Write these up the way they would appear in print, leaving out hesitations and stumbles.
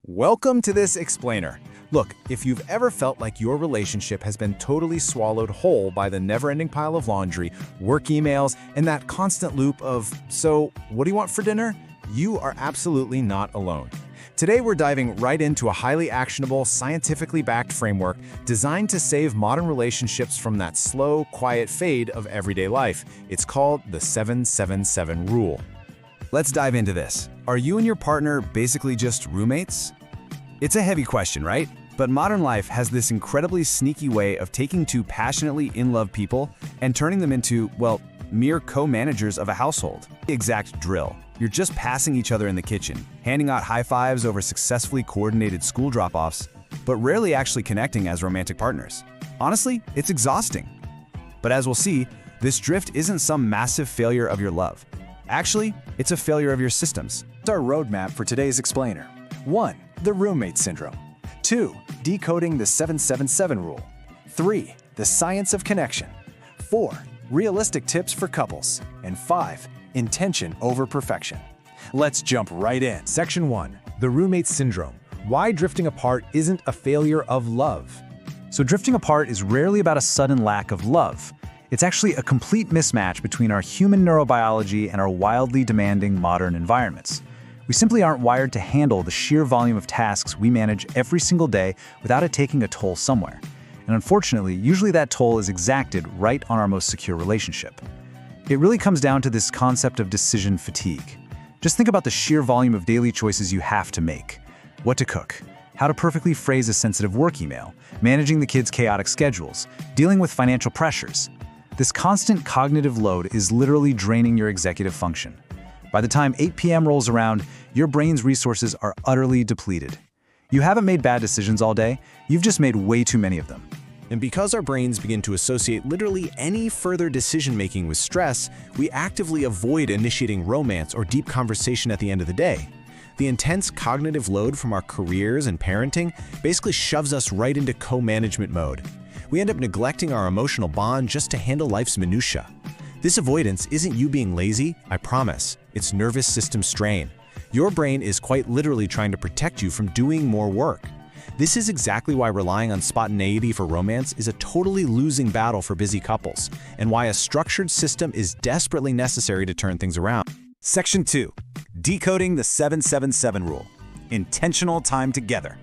Welcome to this explainer. Look, if you've ever felt like your relationship has been totally swallowed whole by the never-ending pile of laundry, work emails, and that constant loop of, so, what do you want for dinner? You are absolutely not alone. Today we're diving right into a highly actionable, scientifically backed framework designed to save modern relationships from that slow, quiet fade of everyday life. It's called the 7-7-7 rule. Let's dive into this. Are you and your partner basically just roommates? It's a heavy question, right? But modern life has this incredibly sneaky way of taking two passionately in-love people and turning them into, well, mere co-managers of a household. The exact drill. You're just passing each other in the kitchen, handing out high fives over successfully coordinated school drop-offs, but rarely actually connecting as romantic partners. Honestly, it's exhausting. But as we'll see, this drift isn't some massive failure of your love. Actually, it's a failure of your systems. Here's our roadmap for today's explainer. 1. The roommate syndrome. 2. Decoding the 7-7-7 rule. 3. The science of connection. 4. Realistic tips for couples. And 5. Intention over perfection. Let's jump right in. Section 1. The roommate syndrome. Why drifting apart isn't a failure of love. So drifting apart is rarely about a sudden lack of love. It's actually a complete mismatch between our human neurobiology and our wildly demanding modern environments. We simply aren't wired to handle the sheer volume of tasks we manage every single day without it taking a toll somewhere. And unfortunately, usually that toll is exacted right on our most secure relationship. It really comes down to this concept of decision fatigue. Just think about the sheer volume of daily choices you have to make. What to cook, how to perfectly phrase a sensitive work email, managing the kids' chaotic schedules, dealing with financial pressures. This constant cognitive load is literally draining your executive function. By the time 8 p.m. rolls around, your brain's resources are utterly depleted. You haven't made bad decisions all day, you've just made way too many of them. And because our brains begin to associate literally any further decision-making with stress, we actively avoid initiating romance or deep conversation at the end of the day. The intense cognitive load from our careers and parenting basically shoves us right into co-management mode. We end up neglecting our emotional bond just to handle life's minutia. This avoidance isn't you being lazy, I promise. It's nervous system strain. Your brain is quite literally trying to protect you from doing more work. This is exactly why relying on spontaneity for romance is a totally losing battle for busy couples, and why a structured system is desperately necessary to turn things around. Section 2. Decoding the 7-7-7 rule. Intentional time together.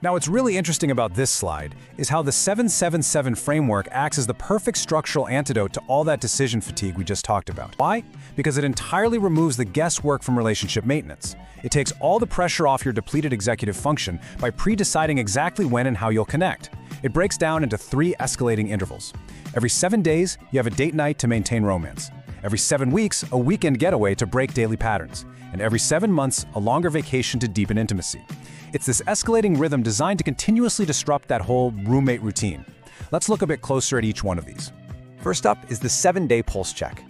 Now, what's really interesting about this slide is how the 7-7-7 framework acts as the perfect structural antidote to all that decision fatigue we just talked about. Why? Because it entirely removes the guesswork from relationship maintenance. It takes all the pressure off your depleted executive function by pre-deciding exactly when and how you'll connect. It breaks down into 3 escalating intervals. Every 7 days, you have a date night to maintain romance. Every 7 weeks, a weekend getaway to break daily patterns. And every 7 months, a longer vacation to deepen intimacy. It's this escalating rhythm designed to continuously disrupt that whole roommate routine. Let's look a bit closer at each one of these. First up is the 7-day pulse check.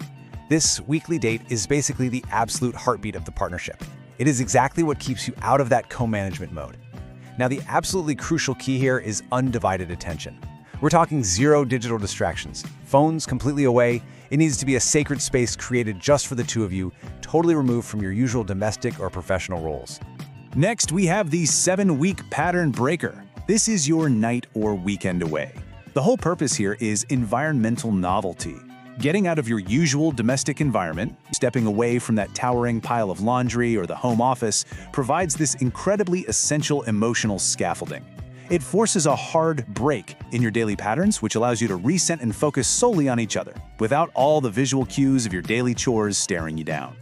This weekly date is basically the absolute heartbeat of the partnership. It is exactly what keeps you out of that co-management mode. Now, the absolutely crucial key here is undivided attention. We're talking 0 digital distractions, phones completely away. It needs to be a sacred space created just for the two of you, totally removed from your usual domestic or professional roles. Next, we have the 7-week pattern breaker. This is your night or weekend away. The whole purpose here is environmental novelty. Getting out of your usual domestic environment, stepping away from that towering pile of laundry or the home office, provides this incredibly essential emotional scaffolding. It forces a hard break in your daily patterns, which allows you to reset and focus solely on each other, without all the visual cues of your daily chores staring you down.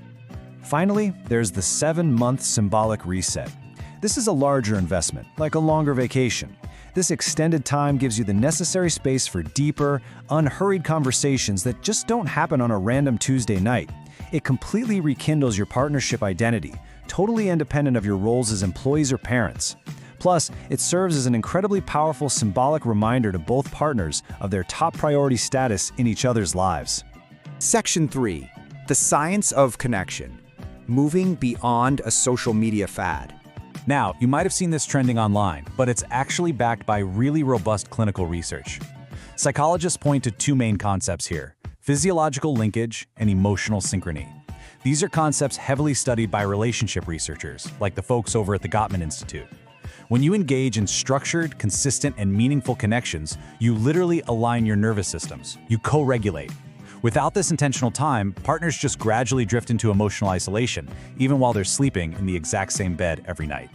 Finally, there's the 7-month symbolic reset. This is a larger investment, like a longer vacation. This extended time gives you the necessary space for deeper, unhurried conversations that just don't happen on a random Tuesday night. It completely rekindles your partnership identity, totally independent of your roles as employees or parents. Plus, it serves as an incredibly powerful symbolic reminder to both partners of their top priority status in each other's lives. Section 3. The science of connection. Moving beyond a social media fad. Now, you might have seen this trending online, but it's actually backed by really robust clinical research. Psychologists point to 2 main concepts here: physiological linkage and emotional synchrony. These are concepts heavily studied by relationship researchers, like the folks over at the Gottman Institute. When you engage in structured, consistent, and meaningful connections, you literally align your nervous systems. You co-regulate. Without this intentional time, partners just gradually drift into emotional isolation, even while they're sleeping in the exact same bed every night.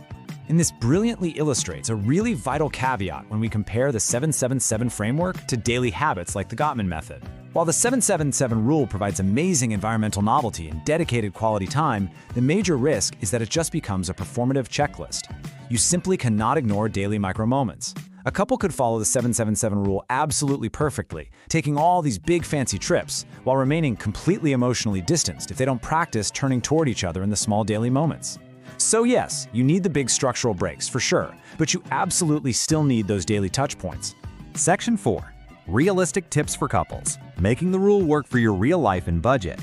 And this brilliantly illustrates a really vital caveat when we compare the 777 framework to daily habits like the Gottman method. While the 777 rule provides amazing environmental novelty and dedicated quality time, the major risk is that it just becomes a performative checklist. You simply cannot ignore daily micro-moments. A couple could follow the 777 rule absolutely perfectly, taking all these big fancy trips, while remaining completely emotionally distanced if they don't practice turning toward each other in the small daily moments. So yes, you need the big structural breaks, for sure, but you absolutely still need those daily touch points. Section 4. Realistic tips for couples. Making the rule work for your real life and budget.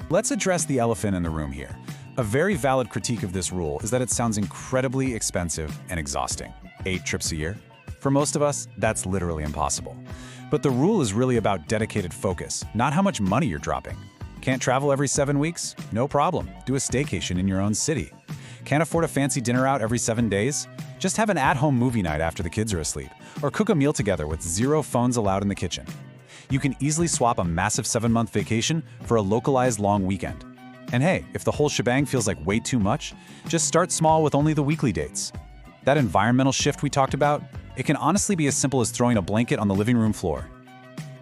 Let's address the elephant in the room here. A very valid critique of this rule is that it sounds incredibly expensive and exhausting. 8 trips a year? For most of us, that's literally impossible. But the rule is really about dedicated focus, not how much money you're dropping. Can't travel every 7 weeks? No problem. Do a staycation in your own city. Can't afford a fancy dinner out every 7 days? Just have an at-home movie night after the kids are asleep, or cook a meal together with 0 phones allowed in the kitchen. You can easily swap a massive 7-month vacation for a localized long weekend. And hey, if the whole shebang feels like way too much, just start small with only the weekly dates. That environmental shift we talked about, it can honestly be as simple as throwing a blanket on the living room floor.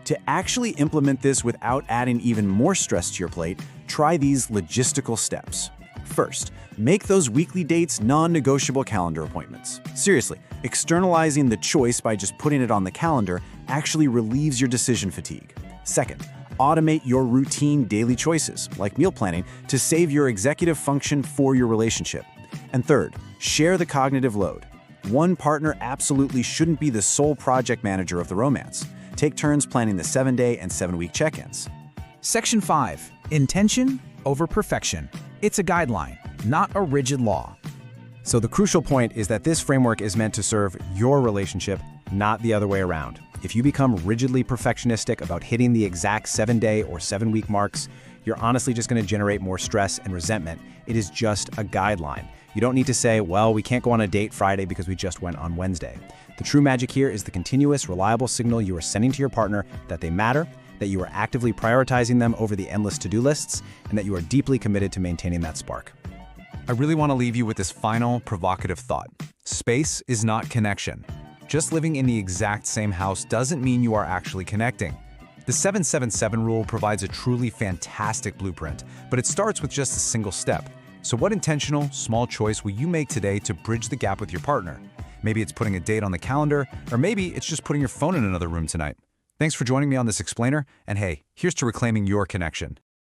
To actually implement this without adding even more stress to your plate, try these logistical steps. First, make those weekly dates non-negotiable calendar appointments. Seriously, externalizing the choice by just putting it on the calendar actually relieves your decision fatigue. Second, automate your routine daily choices, like meal planning, to save your executive function for your relationship. And third, share the cognitive load. One partner absolutely shouldn't be the sole project manager of the romance. Take turns planning the 7-day and 7-week check-ins. Section 5. Intention over perfection. It's a guideline, not a rigid law. So the crucial point is that this framework is meant to serve your relationship, not the other way around. If you become rigidly perfectionistic about hitting the exact 7-day or 7-week marks, you're honestly just going to generate more stress and resentment. It is just a guideline. You don't need to say, well, we can't go on a date Friday because we just went on Wednesday. The true magic here is the continuous, reliable signal you are sending to your partner that they matter, that you are actively prioritizing them over the endless to-do lists, and that you are deeply committed to maintaining that spark. I really want to leave you with this final, provocative thought. Space is not connection. Just living in the exact same house doesn't mean you are actually connecting. The 777 rule provides a truly fantastic blueprint, but it starts with just a single step. So what intentional, small choice will you make today to bridge the gap with your partner? Maybe it's putting a date on the calendar, or maybe it's just putting your phone in another room tonight. Thanks for joining me on this explainer, and hey, here's to reclaiming your connection.